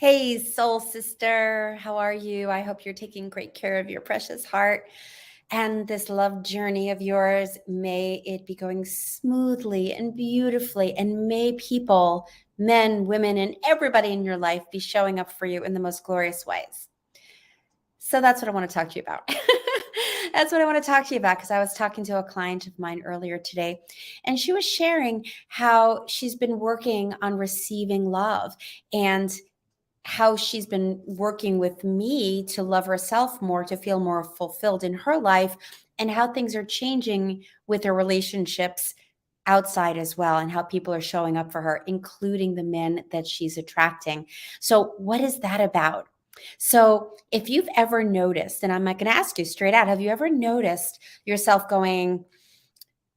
Hey, soul sister, how are you? I hope you're taking great care of your precious heart. And this love journey of yours, may it be going smoothly and beautifully. And may people, men, women, and everybody in your life be showing up for you in the most glorious ways. So that's what I want to talk to you about. That's what I want to talk to you about because I was talking to a client of mine earlier today, and she was sharing how she's been working on receiving love and how she's been working with me to love herself more, to feel more fulfilled in her life, and how things are changing with her relationships outside as well, and how people are showing up for her, including the men that she's attracting. So, what is that about? So, if you've ever noticed, and I'm not going to ask you straight out, have you ever noticed yourself going,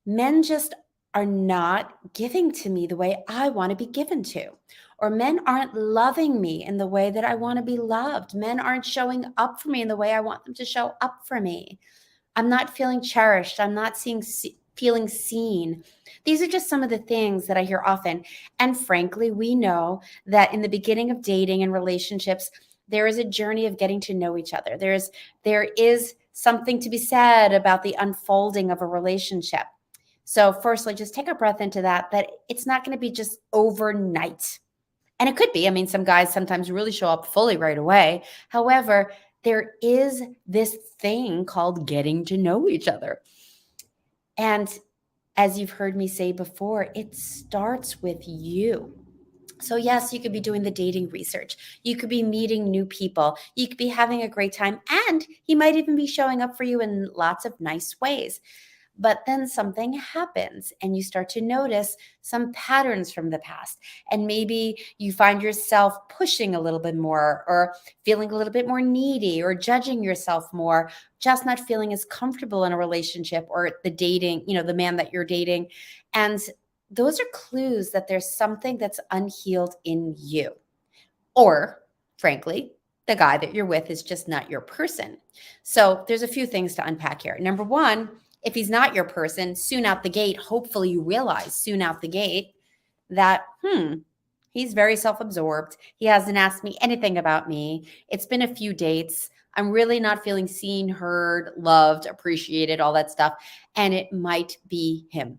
men just are not giving to me the way I want to be given to? Or men aren't loving me in the way that I want to be loved. Men aren't showing up for me in the way I want them to show up for me. I'm not feeling cherished. I'm not feeling seen. These are just some of the things that I hear often. And frankly, we know that in the beginning of dating and relationships, there is a journey of getting to know each other. There is something to be said about the unfolding of a relationship. So firstly, just take a breath into that it's not going to be just overnight. And it could be. I mean, some guys sometimes really show up fully right away. However, there is this thing called getting to know each other. And as you've heard me say before, it starts with you. So, yes, you could be doing the dating research. You could be meeting new people. You could be having a great time. And he might even be showing up for you in lots of nice ways. But then something happens and you start to notice some patterns from the past. And maybe you find yourself pushing a little bit more, or feeling a little bit more needy, or judging yourself more, just not feeling as comfortable in a relationship or the dating, the man that you're dating. And those are clues that there's something that's unhealed in you. Or, frankly, the guy that you're with is just not your person. So there's a few things to unpack here. Number one, if he's not your person, soon out the gate, hopefully you realize soon out the gate that, he's very self-absorbed. He hasn't asked me anything about me. It's been a few dates. I'm really not feeling seen, heard, loved, appreciated, all that stuff. And it might be him.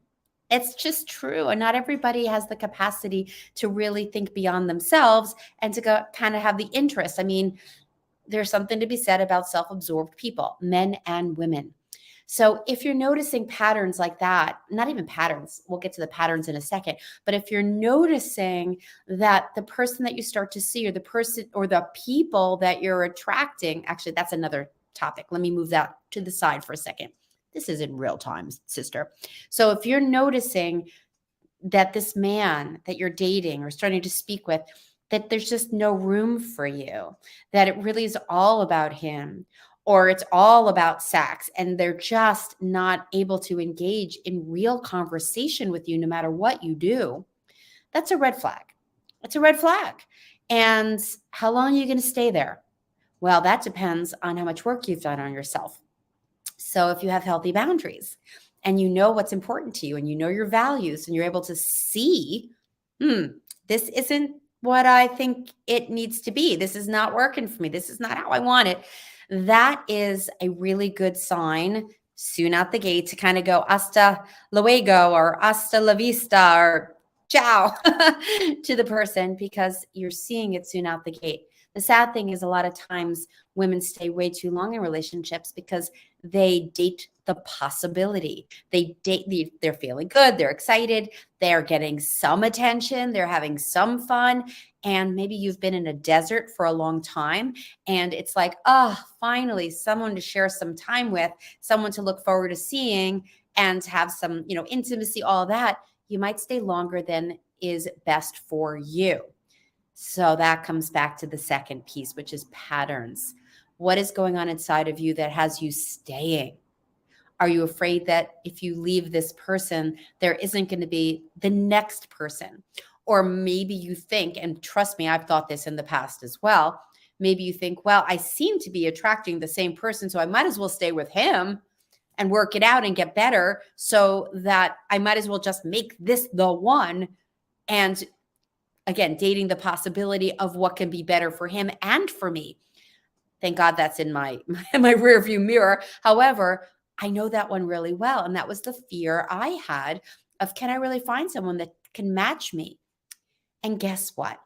It's just true. And not everybody has the capacity to really think beyond themselves and to go kind of have the interest. I mean, there's something to be said about self-absorbed people, men and women. So if you're noticing patterns like that, not even patterns, we'll get to the patterns in a second, but if you're noticing that the person that you start to see, or the person or the people that you're attracting, actually, that's another topic. Let me move that to the side for a second. This is in real time, sister. So if you're noticing that this man that you're dating or starting to speak with, that there's just no room for you, that it really is all about him, or it's all about sex, and they're just not able to engage in real conversation with you no matter what you do, that's a red flag. It's a red flag. And how long are you going to stay there? Well, that depends on how much work you've done on yourself. So if you have healthy boundaries and you know what's important to you and you know your values and you're able to see, this isn't what I think it needs to be. This is not working for me. This is not how I want it. That is a really good sign soon out the gate to kind of go hasta luego or hasta la vista or ciao to the person, because you're seeing it soon out the gate. The sad thing is a lot of times women stay way too long in relationships because they date the possibility. They're feeling good, they're excited, they're getting some attention, they're having some fun, and maybe you've been in a desert for a long time and it's like, finally someone to share some time with, someone to look forward to seeing and have some, intimacy, all that. You might stay longer than is best for you. So that comes back to the second piece, which is patterns. What is going on inside of you that has you staying? Are you afraid that if you leave this person, there isn't going to be the next person? Or maybe you think, and trust me, I've thought this in the past as well. Maybe you think, well, I seem to be attracting the same person, so I might as well stay with him and work it out and get better, so that I might as well just make this the one and again, dating the possibility of what can be better for him and for me. Thank God that's in my my rear view mirror. However, I know that one really well. And that was the fear I had of, can I really find someone that can match me? And guess what?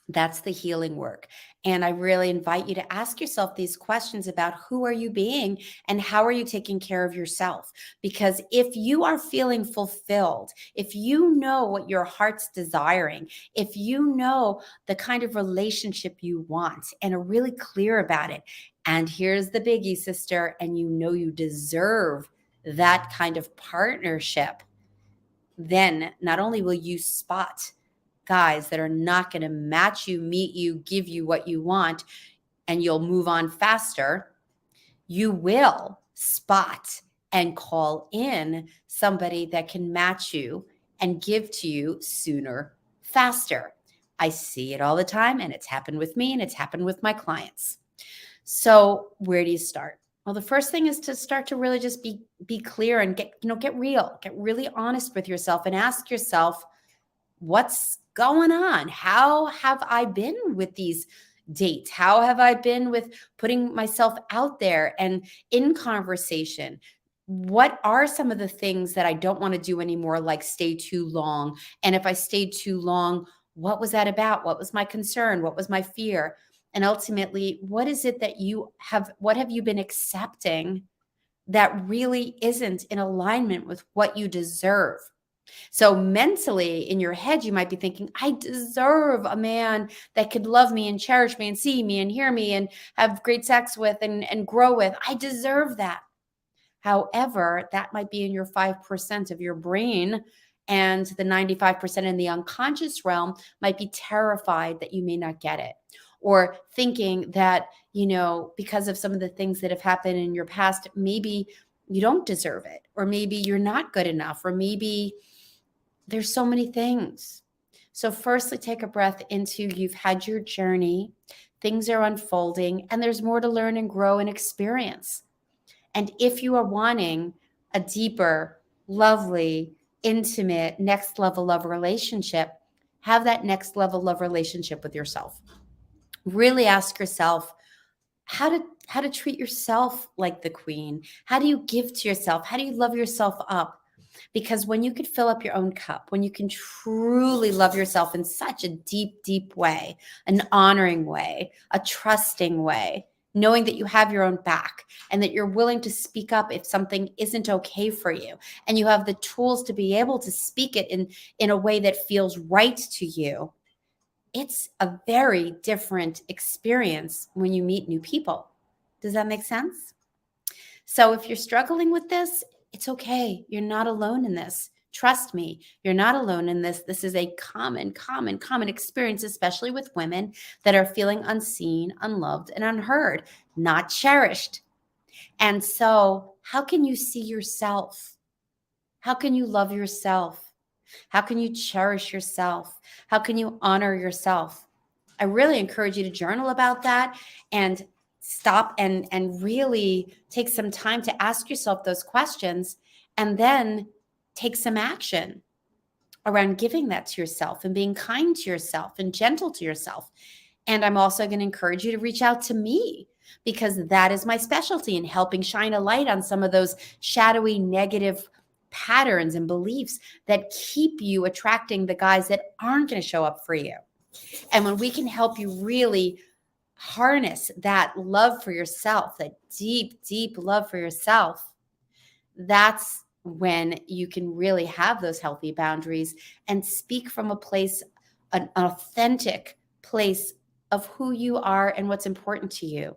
That's the healing work. And I really invite you to ask yourself these questions about who are you being and how are you taking care of yourself? Because if you are feeling fulfilled, if you know what your heart's desiring, if you know the kind of relationship you want and are really clear about it, and here's the biggie, sister, and you know you deserve that kind of partnership, then not only will you spot guys that are not going to match you, meet you, give you what you want, and you'll move on faster, you will spot and call in somebody that can match you and give to you sooner, faster. I see it all the time, and it's happened with me and it's happened with my clients. So where do you start? Well, the first thing is to start to really just be clear and get real, get really honest with yourself and ask yourself, what's going on? How have I been with these dates? How have I been with putting myself out there and in conversation? What are some of the things that I don't want to do anymore, like stay too long? And if I stayed too long, what was that about? What was my concern? What was my fear? And ultimately, what is it that what have you been accepting that really isn't in alignment with what you deserve? So mentally in your head, you might be thinking, I deserve a man that could love me and cherish me and see me and hear me and have great sex with and grow with. I deserve that. However, that might be in your 5% of your brain, and the 95% in the unconscious realm might be terrified that you may not get it, or thinking that, because of some of the things that have happened in your past, maybe you don't deserve it, or maybe you're not good enough, or maybe there's so many things. So firstly, take a breath into, you've had your journey, things are unfolding, and there's more to learn and grow and experience. And if you are wanting a deeper, lovely, intimate, next level of relationship, have that next level of relationship with yourself. Really ask yourself how to treat yourself like the queen. How do you give to yourself? How do you love yourself up? Because when you can fill up your own cup, when you can truly love yourself in such a deep, deep way, an honoring way, a trusting way, knowing that you have your own back and that you're willing to speak up if something isn't okay for you, and you have the tools to be able to speak it in a way that feels right to you, it's a very different experience when you meet new people. Does that make sense? So if you're struggling with this, it's okay. You're not alone in this. Trust me, you're not alone in this. This is a common experience, especially with women that are feeling unseen, unloved, and unheard, not cherished. And so, how can you see yourself? How can you love yourself? How can you cherish yourself? How can you honor yourself? I really encourage you to journal about that and stop and really take some time to ask yourself those questions, and then take some action around giving that to yourself and being kind to yourself and gentle to yourself. And I'm also going to encourage you to reach out to me, because that is my specialty in helping shine a light on some of those shadowy negative patterns and beliefs that keep you attracting the guys that aren't going to show up for you. And when we can help you really harness that love for yourself, that deep, deep love for yourself, that's when you can really have those healthy boundaries and speak from a place, an authentic place of who you are and what's important to you.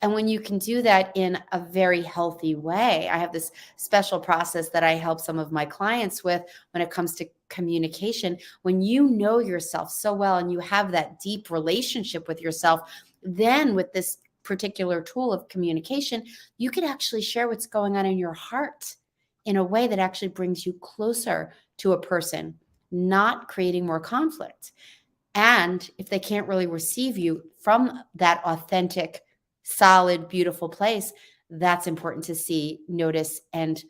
And when you can do that in a very healthy way, I have this special process that I help some of my clients with when it comes to communication. When you know yourself so well and you have that deep relationship with yourself, then with this particular tool of communication, you can actually share what's going on in your heart in a way that actually brings you closer to a person, not creating more conflict. And if they can't really receive you from that authentic, solid, beautiful place, that's important to see, notice, and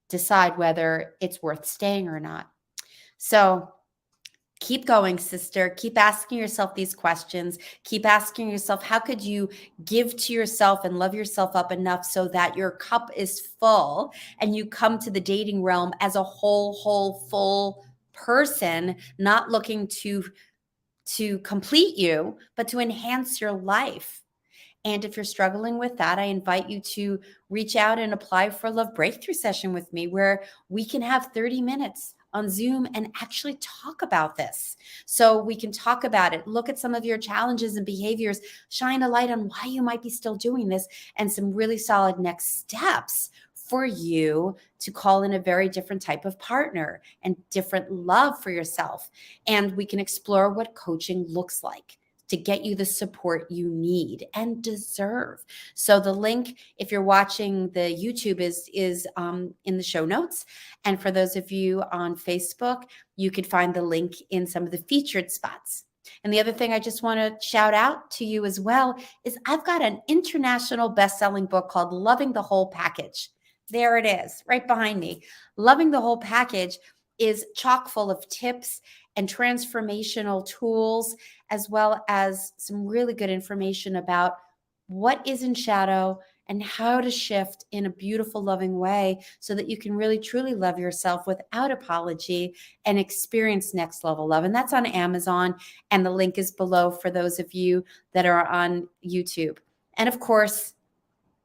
decide whether it's worth staying or not. So Keep going, sister. Keep asking yourself these questions. Keep asking yourself, how could you give to yourself and love yourself up enough so that your cup is full and you come to the dating realm as a whole, full person, not looking to complete you, but to enhance your life. And if you're struggling with that, I invite you to reach out and apply for a love breakthrough session with me where we can have 30 minutes on Zoom and actually talk about this. So we can talk about it, look at some of your challenges and behaviors, shine a light on why you might be still doing this, and some really solid next steps for you to call in a very different type of partner and different love for yourself. And we can explore what coaching looks like to get you the support you need and deserve. So the link, if you're watching the YouTube, is in the show notes. And for those of you on Facebook, you could find the link in some of the featured spots. And the other thing I just want to shout out to you as well is I've got an international best-selling book called Loving the Whole Package. There it is, right behind me. Loving the Whole Package is chock full of tips and transformational tools, as well as some really good information about what is in shadow and how to shift in a beautiful, loving way so that you can really, truly love yourself without apology and experience next level love. And that's on Amazon. And the link is below for those of you that are on YouTube. And of course,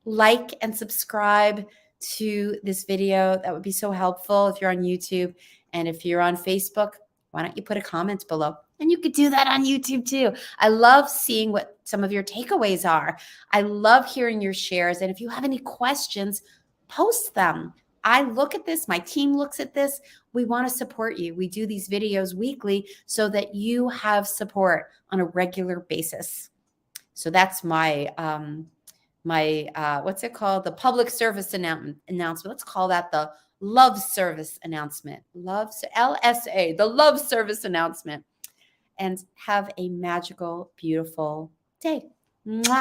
like and subscribe to this video. That would be so helpful if you're on YouTube. And if you're on Facebook, why don't you put a comment below? And you could do that on YouTube too. I love seeing what some of your takeaways are. I love hearing your shares. And if you have any questions, post them. I look at this. My team looks at this. We want to support you. We do these videos weekly so that you have support on a regular basis. So that's my what's it called? The public service announcement. Let's call that the love service announcement. LSA, the love service announcement. And have a magical, beautiful day. Mwah.